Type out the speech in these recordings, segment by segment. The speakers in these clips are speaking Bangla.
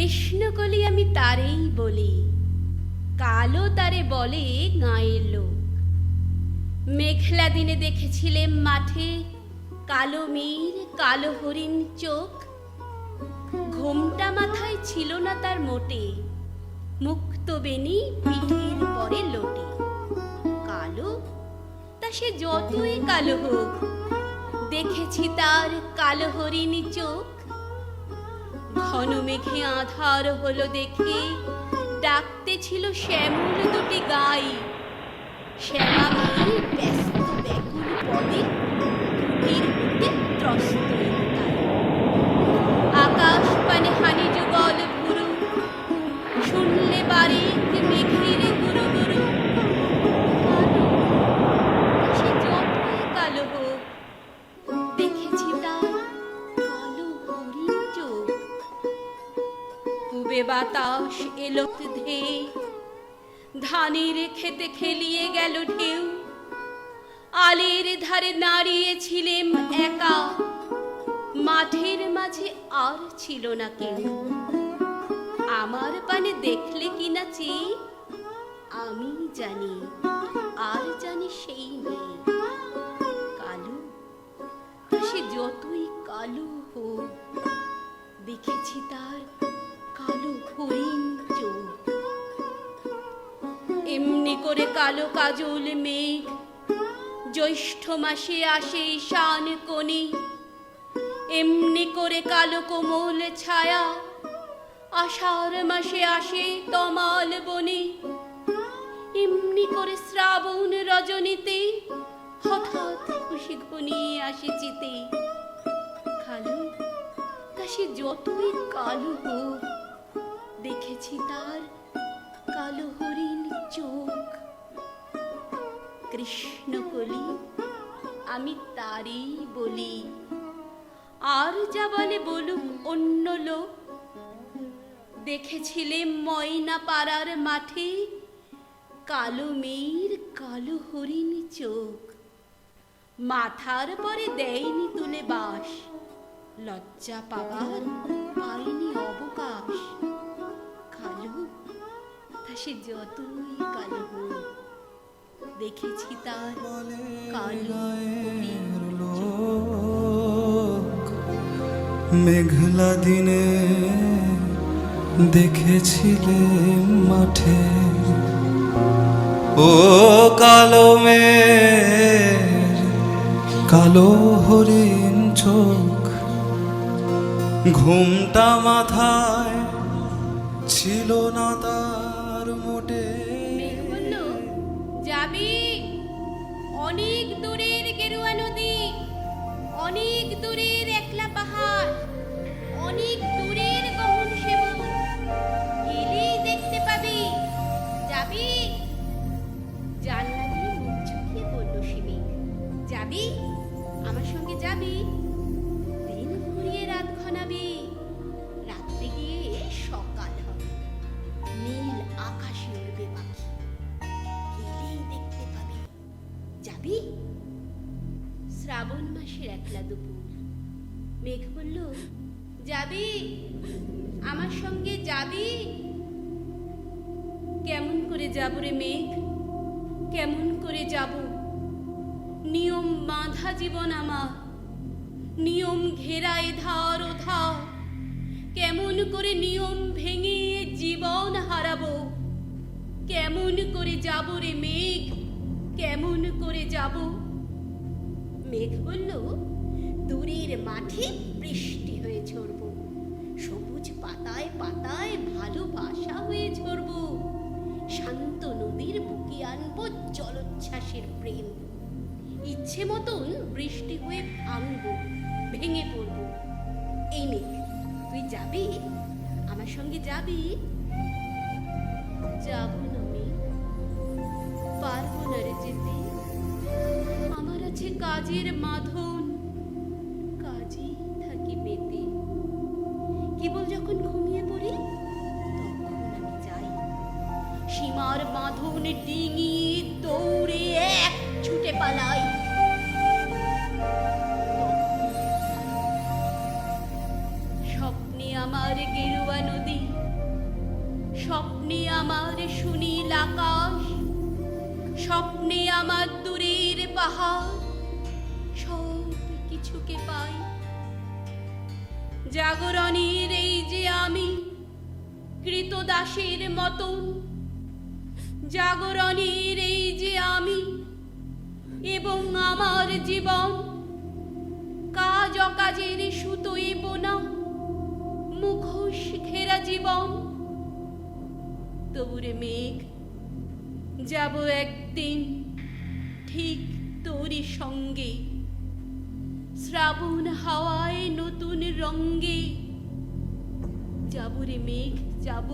কৃষ্ণকলি আমি তারেই বলি, কালো তারে বলে গাঁয়ের লোক। মেঘলা দিনে দেখেছিলেম মাঠে কালো মেয়ের কালো হরিণ চোখ। ঘোমটা মাথায় ছিল না তার মোটে, মুক্ত বেনি পিঠের পরে লোটে। কালো তা সে যতই কালো হোক, দেখেছি তার কালো হরিণ চোখ। ঘন মেঘে আধার হলো দেখে ডাকতে ছিল শ্যামল দুটি গাই। শ্যামা মেয়ে ব্যস্ত ব্যাকুল পদে কুটির হতে ত্রস্ত তাই। আকাশ পানে হানি যুগল ভুরু, শুনলে বারে মেঘের গুরু গুরু। সে যতই কালো হোক, দেখেছি তার কালো হরিণ চোখ। পূবে বাতাস এলো ধেয়ে, ধানের খেতে খেলিয়ে গেল ঢেউ। আলের ধারে দাঁড়িয়েছিলেম একা, মাঠের মাঝে আর ছিল না কেউ। আমার পানে দেখলে কিনা চেয়ে আমি জানি, আর জানি সেই মেয়ে কালো। তা সে যতই কালো হোক, দেখেছি তার কালো হরিণ চোখ। এমনি করে কালো কাজল মেঘ জ্যৈষ্ঠ মাসে আসে ঈশান কোণে। এমনি করে কালো কোমল ছায়া আষাঢ় মাসে আসে তমাল বনে। এমনি করে শ্রাবণ রজনীতে হঠাৎ খুশি ঘনিয়ে আসে চিতে। কালো তা সে যতই কালো হোক, দেখেছি তার কালো হরিণ চোখ। কৃষ্ণকলি আমি তারই বলি, আর যা বলে বলুক অন্য লোক। দেখেছিলেম ময়না পাড়ার মাঠে কালো মেয়ের কালো হরিণ চোখ। মাথার পরে দেয়নি তুলে বাস, লজ্জা পাবার পায়নি অবকাশ। কালো তা সে যতই কালো হোক, দেখেছি তার কালো হরিণ চোখ। মেঘলা দিনে দেখেছিলেম মাঠে ও কালো মেঘ কালো হরিণ চোখ। ঘুমটা মাথায় ছিল না তার মোটে। মেঘ বলল, যাবি? অনেক দূরের গেরুয়া নদী, অনেক দূরের একলা পাহাড়, অনেক দূরের গহন সেবন, গেলেই দেখতে পাবি। যাবি? জানলা দিয়ে মুখ ঝুঁকিয়ে বলল সে মেঘ, যাবি? আমার সঙ্গে যাবি? দিন ঘুরিয়ে রাত ঘনাবি, রাত্রে গিয়ে সকাল হবে, নীল আকাশে উড়বে পাখি, গেলেই দেখতে পাবি। যাবি? শ্রাবণ মাসের একলা দুপুর। মেঘ বলল, যাবি? আমার সঙ্গে যাবি? কেমন করে যাব রে মেঘ, কেমন করে যাব? নিয়ম বাঁধা জীবন আমার, নিয়ম ঘেরা এধার ওধার। কেমন করে নিয়ম ভেঙে জীবন হারাবো? কেমন করে যাব রে মেঘ, কেমন করে যাব? মেঘ বলল, দূরের মাঠে বৃষ্টি হয়ে ঝরবো, সবুজ পাতায় পাতায় ভালোবাসা হয়ে ঝরবো। শান্ত নদীর বুকে আনবো জলোচ্ছ্বাসের প্রেম। ইচ্ছে মতন বৃষ্টি হয়ে ভাঙবো, ভেঙে পড়বো। এই মেঘ, তুই যাবি? আমার সঙ্গে যাবি? যাবো না মেঘ, পারবো না রে যেতে। আমার আছে কাজের মাধন, কাজেই থাকি পেতে। কেবল যখন ঘুমিয়ে পড়ি তখন আমি যাই, সীমার বাঁধন ডিঙিয়ে দৌড়ে এক ছুটে পালাই। স্বপ্নে আমার গেরুয়া নদী স্বপ্নে আমার সুনীল আকাশ, স্বপ্নে আমার দূরের পাহাড়, সব কিছুকে পাই। জাগরণের এই যে আমি কৃতদাসের মতন, জাগরণের এই যে আমি এবং আমার জীবন, কাজ অকাজের সুতোয় বোনা মুখোশ ঘেরা জীবন। তবুরে মেঘ, যাব একদিন ঠিক তোরই সঙ্গে, শ্রাবণ হাওয়ায় নতুন রঙ্গে। যাবো রে মেঘ যাব,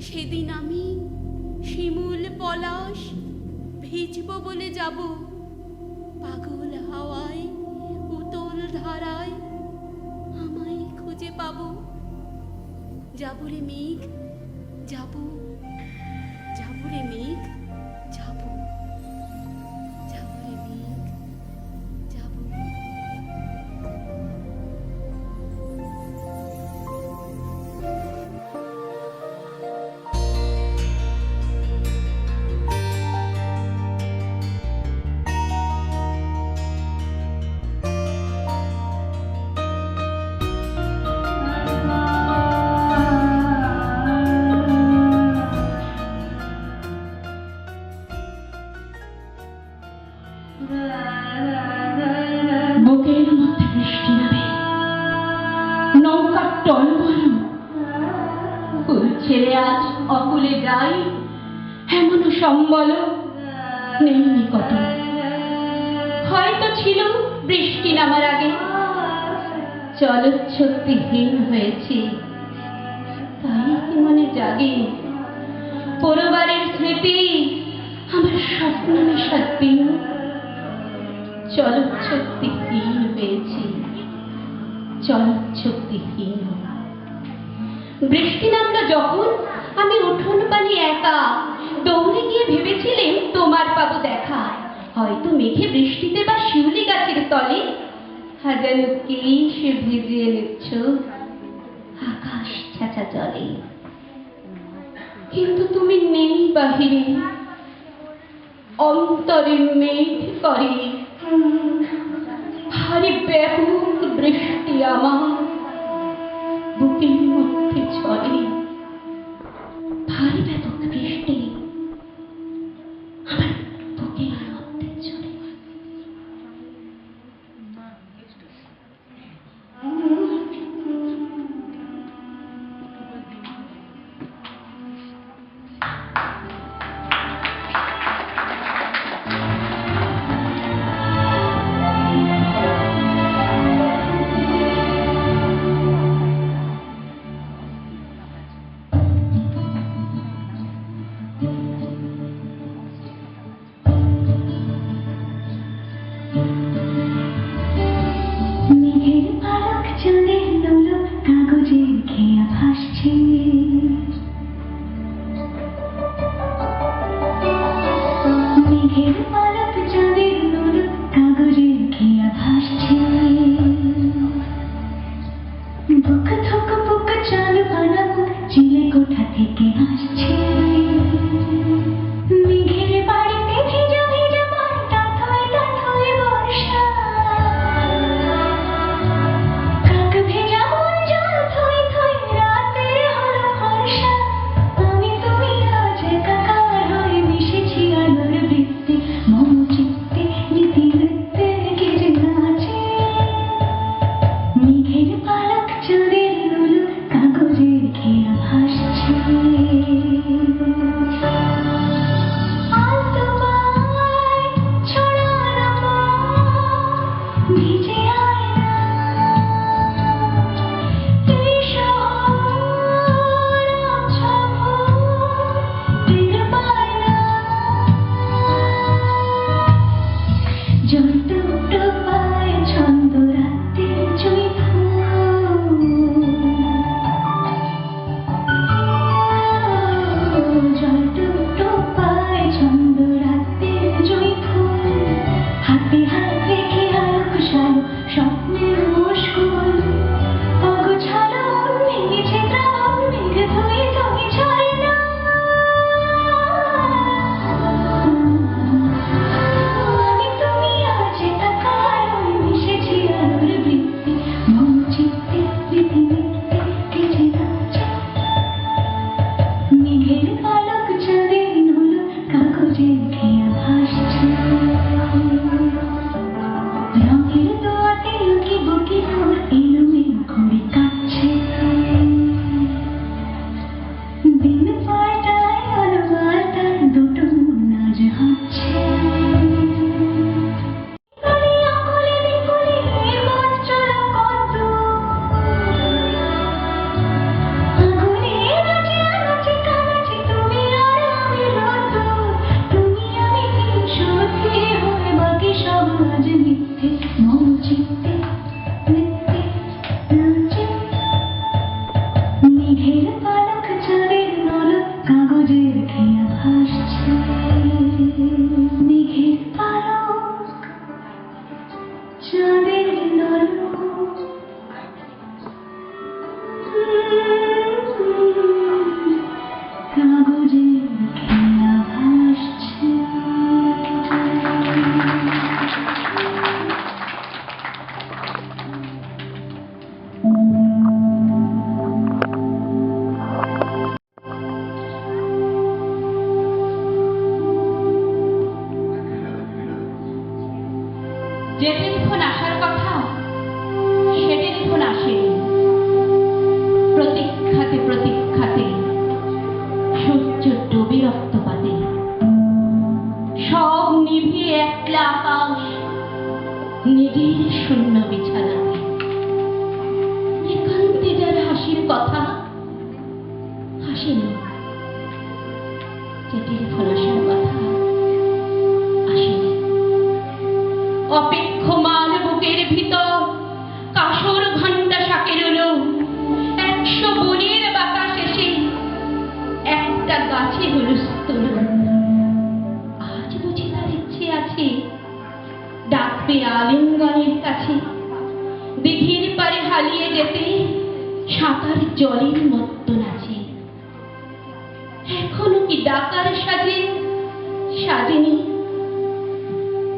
সেদিন আমি শিমুল পলাশ ভিজব বলে যাব, পাগল হাওয়ায় উতল ধারায় আমায় খুঁজে পাবো। যাবো রে মেঘ যাবো, যাবো রে মেঘ যাবো, যাবো রে মেঘ যাবো। বুকের মধ্যে বৃষ্টি নামে, নৌকার টলমল, ফুল ছেড়ে আজ অকুলে যাই, এমন সম্বল নেই নিকট। হয়তো ছিল বৃষ্টি নামার আগে, চলচ্ছক্তিহীন হয়েছি, তাই কি মনে জাগে পরিবারের স্মৃতি, আমার স্বপ্ন নেশার দিন। চলচ্ছক্তিহীন হয়েছি, চলচ্ছক্তিহীন। বৃষ্টি নামলো যখন আমি উঠোন পানি একা, দৌড়ে গিয়ে ভেবেছিলেন তোমার পাবো দেখা। হয়তো মেঘে বৃষ্টিতে বা শিউলি গাছের তলে হাজারো কেশ ভিজিয়ে নিচ্ছ আকাশ ছাঁচা জলে। কিন্তু তুমি নেই বাহিরে, অন্তরে মেঘ করে ভারী ব্যাপক বৃষ্টি আমার বুকের মধ্যে ঝরে। ভারী ব্যাপক বৃষ্টি আমার বুকের মধ্যে ঝরে। কাগজের খেয়া ভাসছে। দিঘির পারে হালিয়ে যেতে সাঁতার জলের মত্ত নাচে। এখনো কি ডাকার সাজে সাজেনি,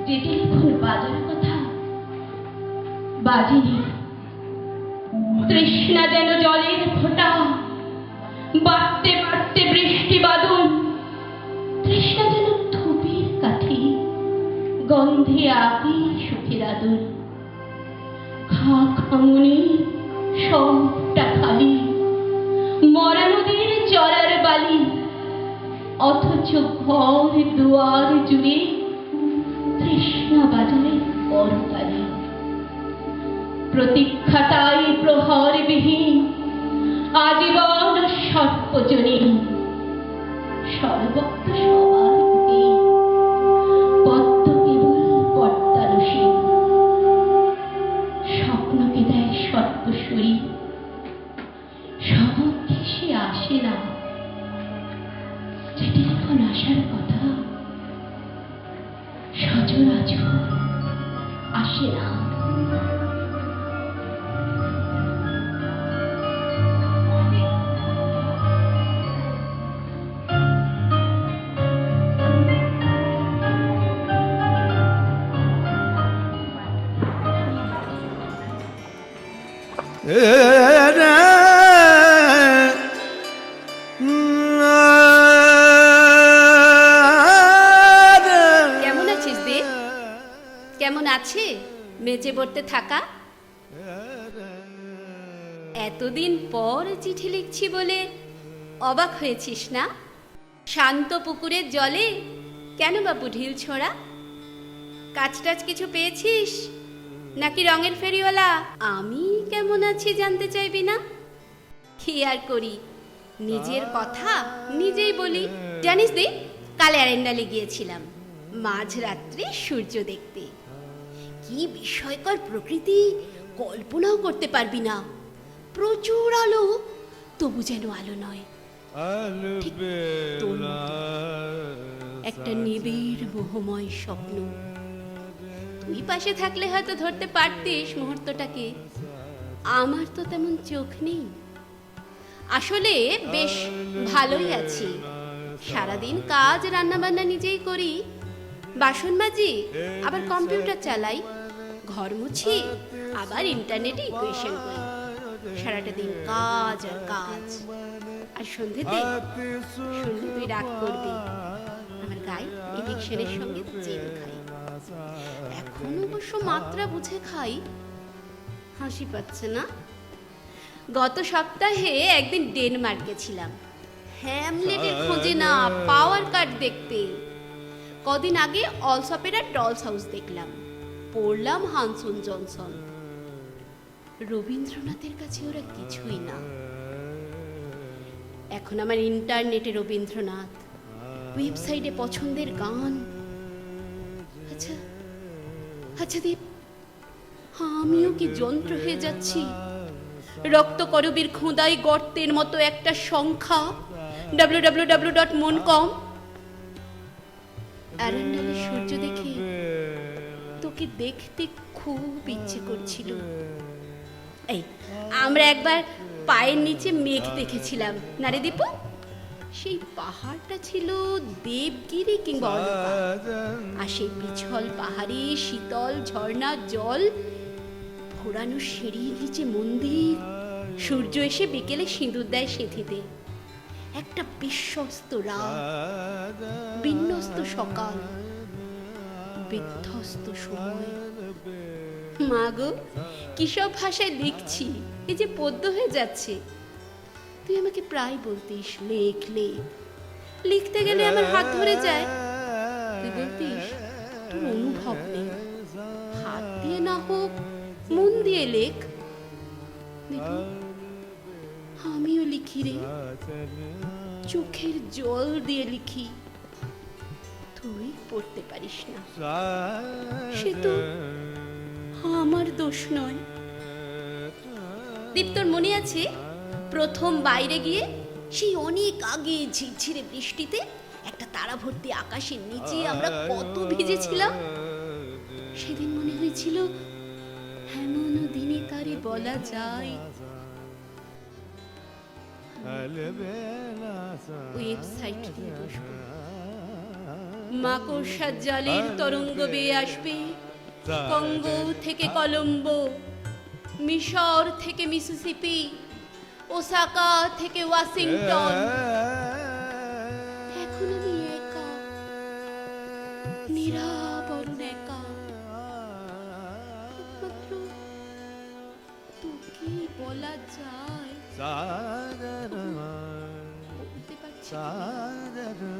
যে টেলিফোন বাজার কথা বাজেনি। তৃষ্ণা যেন জলের ফোঁটা, বাড়তে বাড়তে বৃষ্টি বাদল। তৃষ্ণা যেন ধূপের কাঠি, গন্ধে আগে সুখের আদর। খা খামুনি সবটা খালি, মরা নদীর চড়ার বালি, অথচ ঘর দুয়ার জুড়ে তৃষ্ণা বাজায় করতালি। প্রতীক্ষাটাই প্রহরবিহীন, আজীবন সর্বজনীন। সর্বত্র সবার গুটি, পদ্ম কেবল পদ্মারসী। স্বপ্নকে দেয় সর্বস্বরী, সমক্ষে সে আসে না। যে টেলিফোন আসার কথা সচরাচর আসে না। কেমন আছিস দেব? কেমন আছে মেজে পড়তে থাকা? এতদিন পর চিঠি লিখছি বলে অবাক হয়েছিস না? শান্ত পুকুরের জলে কেন বাপু ঢিল ছোঁড়া? কাজ টাজ কিছু পেয়েছিস নাকি রঙের ফেরিওয়ালা? আমি কেমন আছি জানতে চাইবি না? কি আর করি, নিজের কথা নিজেই বলি। জানিস দে, কাল অ্যারেন্ডালে গিয়েছিলাম মাঝরাত্রে সূর্য দেখতে। কি বিস্ময়কর প্রকৃতি, কল্পনাও করতে পারবি না। প্রচুর আলো, তবু যেন আলো নয়, ঠিক তোর মতো। একটা নিবিড় মোহময় স্বপ্ন। তুই পাশে থাকলে হয়তো ধরতে পারতিস মুহূর্তটাকে। আমার তো তেমন চোখ নেই। আসলে বেশ ভালোই আছি। সারাদিন কাজ রান্নাবান্না নিজেই করি, বাসন মাজি, আবার কম্পিউটার চালাই, ঘর মুছি, আবার ইন্টারনেটে ইকুয়েশন করি। সারাটা দিন কাজ আর কাজ। আর সন্ধ্যেতে তুই রাগ করবি, আমার গায়ে ইলেকশনের সঙ্গে জেল খাই। এখন অবশ্য মাত্রা বুঝে খাই। হাসি পাচ্ছে না? গত সপ্তাহে একদিন ডেনমার্ক গেছিলাম, হ্যামলেটের খোঁজে না, পাওয়ার কাট দেখতে। কদিন আগে অলসপেরা ডলস হাউস দেখলাম, পড়লাম হানসন জনসন। রবীন্দ্রনাথের কাছে ওরা কিছুই না। এখন আমার ইন্টারনেটে রবীন্দ্রনাথ, ওয়েবসাইটে পছন্দের গান। আচ্ছা আচ্ছা দীপ, আমিও কি যন্ত্র হয়ে যাচ্ছি? রক্তকরবীর খোঁদাই গর্তের মতো একটা সংখ্যা, www.moncom। অ্যারেন্ডালে সূর্য দেখে তোকে দেখতে খুব ইচ্ছে করছিল। এই আমরা একবার পায়ের নিচে মেঘ দেখেছিলাম না রে দীপু? সেই পাহাড়টা ছিল দেবগিরি কিংবা অলকা। আর সেই পিছল পাহাড়ে শীতল ঝর্ণার জল, ঘোরানো সিঁড়ির নিচে মন্দির। সূর্য এসে বিকেলে সিঁদুর দেয় সেঁথিতে। একটা বিশ্বস্ত রাত, বিন্যস্ত সকাল, বিধ্বস্ত সময়। মা গো, কিসব ভাষায় লিখছি, এই যে পদ্য হয়ে যাচ্ছে। তুই আমাকে প্রায় বলতিস লেখ লেখ, লিখতে গেলে আমার হাত ধরে যায়। তুই বলতিস তোর অনুভব নেই, হাত দিয়ে না হোক মন দিয়ে লেখ। আমিও লিখি রে, চোখের জল দিয়ে লিখি। তুই পড়তে পারিস না, সে তো আমার দোষ নয়। দীপ, তোর মনে আছে প্রথম বাইরে গিয়ে সেই অনেক আগে ঝিরঝিরে বৃষ্টিতে একটা তারা ভর্তি আকাশের নিচে আমরা কত ভিজেছিলাম? সেদিন মনে হয়েছিল এমন দিনে তাই বলা যায়? ওয়েবসাইট নিয়ে বসবো, মাকড়সার জালের তরঙ্গ বেয়ে আসবে কঙ্গো থেকে কলম্বো, মিশর থেকে মিসিসিপি, ওসাকা থেকে ওয়াশিংটন। এখন আমি একা, নিরাবরণ একা, একমাত্র তোকে বলা যায়। বলতে পারছি সাজন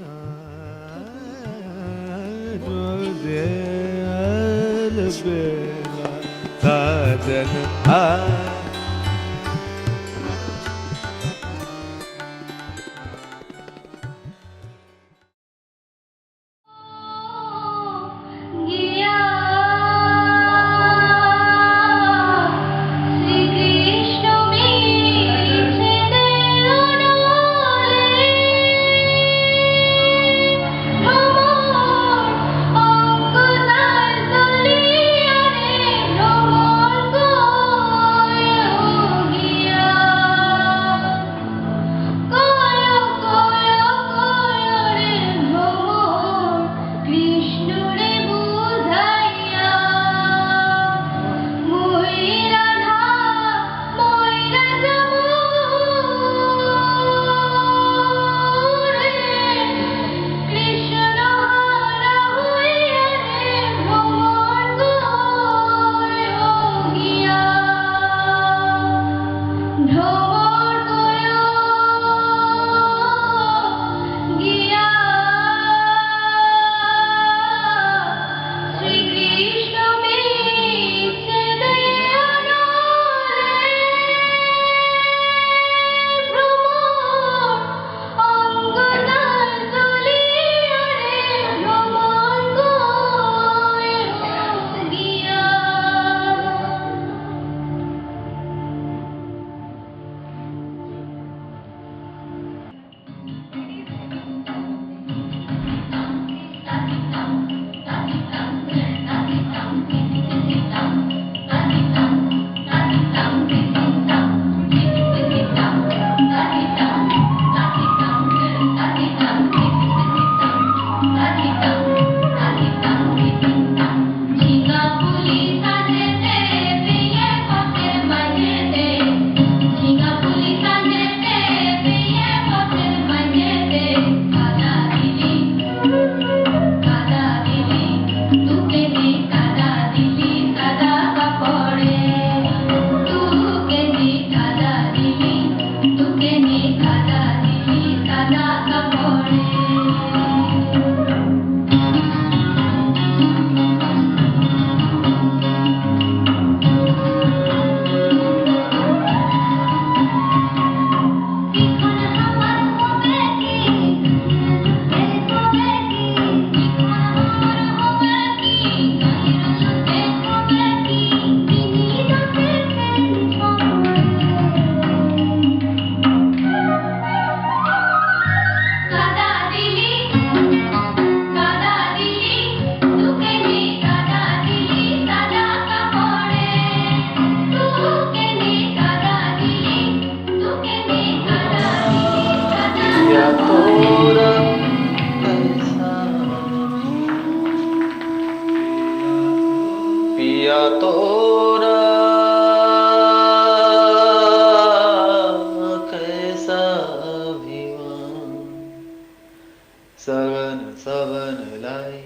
सवन सवन लाई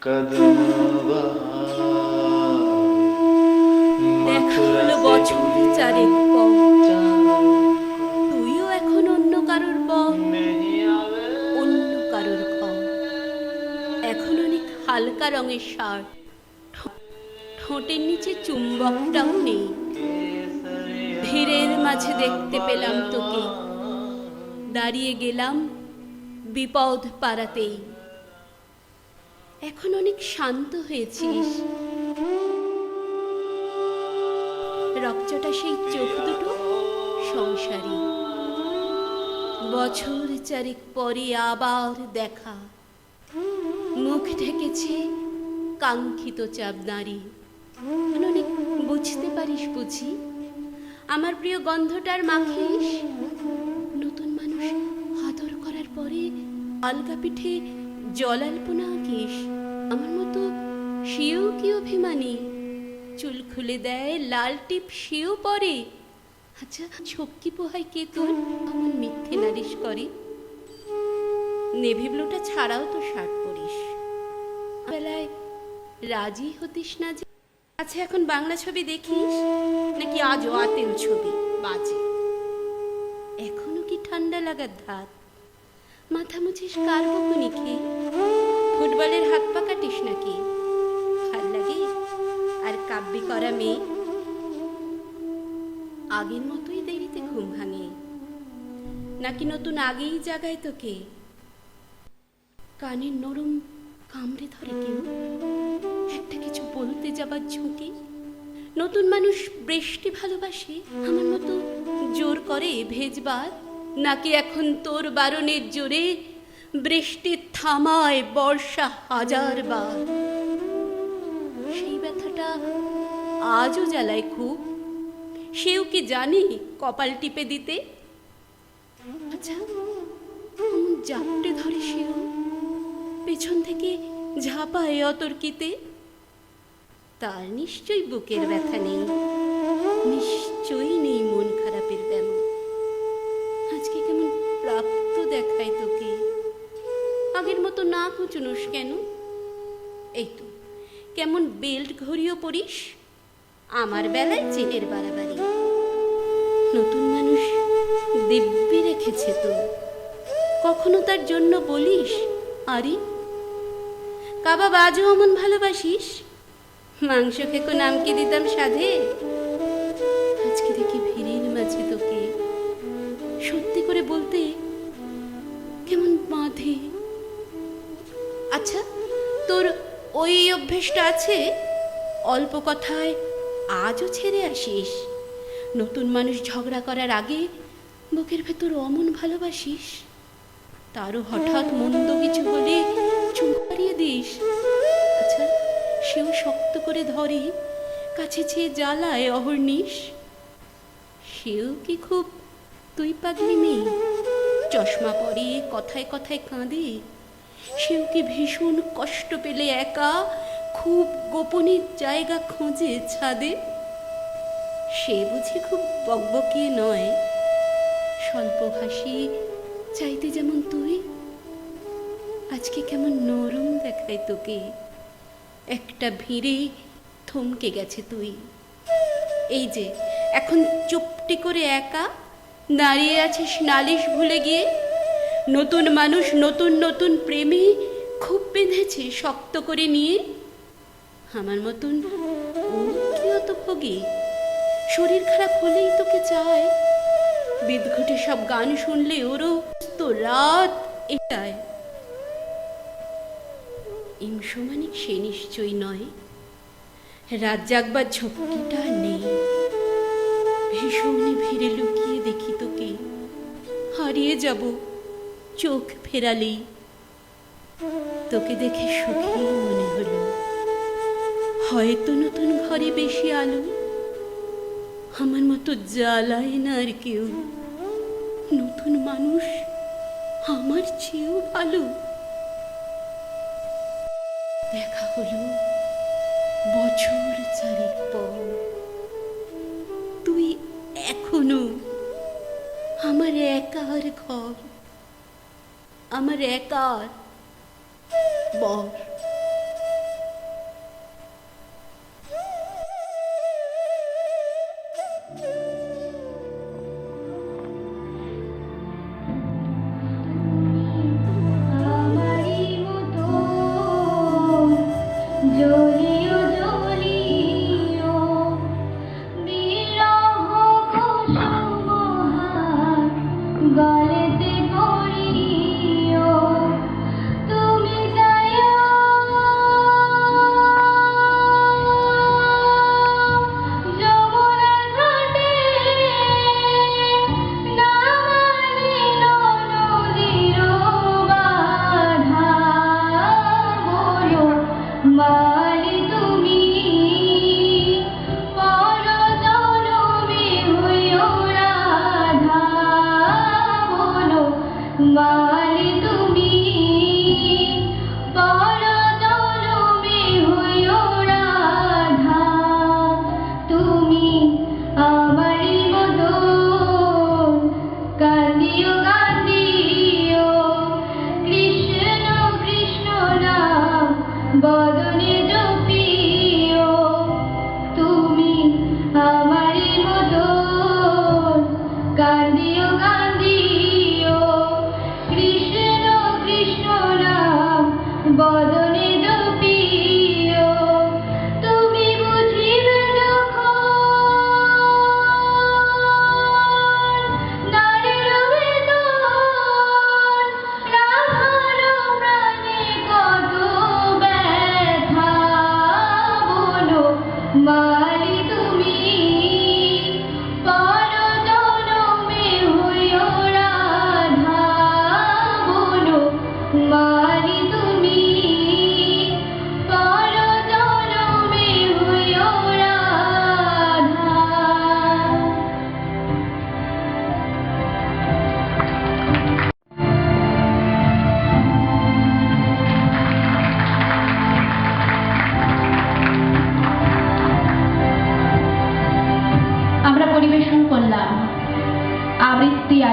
कदम দেখা হলো বছর চারেক পর, তুইও এখন অন্য কারোর পর, অন্য কারোর ঘর। এখন অনেক হালকা রঙের শার্ট, ঠোঁটের নিচে চুম্বকটাও নেই। ভিড়ের মাঝে দেখতে পেলাম তোকে, দাঁড়িয়ে গেলাম বিপদ পাড়াতেই। এখন অনেক শান্ত হয়েছিস, রক্তটা সেই চোখ দুটো সংসারী। বছর চারেক পরে আবার দেখা, মুখ ঢেকেছে কাঙ্ক্ষিত চাঁদনারি। অনেক বুঝতে পারিস বুঝি আমার প্রিয় গন্ধটার মাখিস। নতুন মানুষ আদর করার পরে আলগা পিঠে জলাল্পনা আঁকিস। আমার মতো সেও কি অভিমানী, চুল খুলে দেয়, লাল টিপ সেও পরে। আচ্ছা, ছক্কি পোহায় কে তোর এমন মিথ্যে নালিশ করে? নেভি ব্লুটা ছাড়াও তো শার্ট পরিস, বেলায় রাজি হতিস না যে। আচ্ছা, এখন বাংলা ছবি দেখিস নাকি আজও আতেল ছবি বাজে? এখনো কি ঠান্ডা লাগার ধাত? মাথা মুছিস কার বকুনি খেয়ে? ফুটবলের হাত পা কাটিস নাকি? ভাল লাগে আর কাব্যি করা মেয়ে? আগের মতোই দেরিতে ঘুম ভাঙে নাকি নতুন আগেই জাগায় তোকে? কানের নরম কামড়ে ধরে কেউ, একটা কিছু বলতে যাবার ঝুঁকি? নতুন মানুষ বৃষ্টি ভালোবাসে আমার মতো জোর করে ভেজবার, নাকি এখন তোর বারণের জোরে বৃষ্টি থামায় বর্ষা হাজার বার? সেই ব্যথাটা আজও জ্বালায় খুব, সেও কি জানে কপাল টিপে দিতে? আচ্ছা, জাপটে ধরে সেও পেছন থেকে ঝাঁপায় অতর্কিতে। তার নিশ্চয়ই বুকের ব্যথা নেই, নিশ্চয়ই নেই মন খারাপের ব্যামো। আজকে কেমন প্রাপ্ত দেখায় তোকে, আগের মতো না কুচুনোস কেন? এই তো কেমন বেল্ট ঘড়িও পরিস, আমার বেলায় চেনের বাড়াবাড়ি। নতুন মানুষ দিব্যি রেখেছে তো, কখনো তার জন্য বলিস আরে? কাবাব আজও অমন ভালোবাসিস? মাংস খেকো নামকে দিতাম সাধে, আজকে দেখি ভিড়ের মাঝে তোকে সত্যি করে বলতে কেমন বাঁধে। আচ্ছা, তোর ওই অভ্যেসটা আছে, অল্প কথায় আজও ছেড়ে আসিস? নতুন মানুষ ঝগড়া করার আগে বুকের ভেতর অমন ভালোবাসিস, তারও হঠাৎ মন্দ কিছু হলে চুপ হারিয়ে দিস। আচ্ছা, সেও শক্ত করে ধরে, কাছে চেয়ে জ্বালায় অহর্নিশ। সেও কি খুব তুই পাগলি মেয়ে, চশমা পরে কথায় কথায় কাঁদে? সেও কি ভীষণ কষ্ট পেলে একা খুব গোপনের জায়গা খোঁজে ছাদে? সে বুঝি খুব বকবকিয়ে নয়, স্বল্প ভাষী, চাইতে যেমন তুই। আজকে কেমন নরম দেখায় তোকে, একটা ভিড়ে থমকে গেছে তুই। এই যে এখন চুপটি করে একা দাঁড়িয়ে আছিস নালিশ ভুলে গিয়ে। নতুন মানুষ নতুন নতুন প্রেমে খুব বেঁধেছে শক্ত করে নিয়ে। আমার মতন ও কি অত ভোগে, শরীর খারাপ হলেই তোকে চায়। বিদঘটে সব গান শুনলে ওরও তো রাত এটায়। ইমসমানিক সে নিশ্চয়ই নয়, রাত জাগবার ঝক্কিটা নেই। ভীষণই ভিড়ে লুকিয়ে দেখি তোকে, হারিয়ে যাব চোখ ফেরালেই। তোকে দেখে সুখী মনে হলো, হয়তো নতুন ঘরে বেশি আলো, আমার মতো জ্বালায় না আর কেউ। নতুন মানুষ আমার চেয়েও ভালো। দেখা হলো বছর চারেক পর, তুই এখনো আমার একার ঘর, আমার একার বর। জলিও জলিও বিরহ কুসুমহার গলেতে পড়িও, তুমি যাইও যমুনার ঘাটে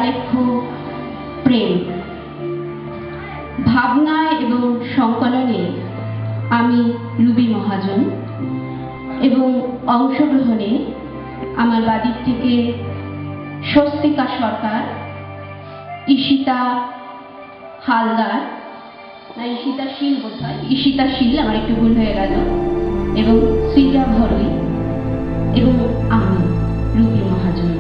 শিলালেখ্য প্রেম। ভাবনায় এবং সংকলনে আমি রুবি মহাজন এবং অংশগ্রহণে আমার বাদিক থেকে স্বস্তিকা সরকার, ঈশিতা হালদার, না ঈশিতা শীল বোধ হয়, ঈশিতা শীল, আমার একটু ভুল হয়ে গেল, এবং শ্রীজা ভরুই এবং আমি রুবি মহাজন।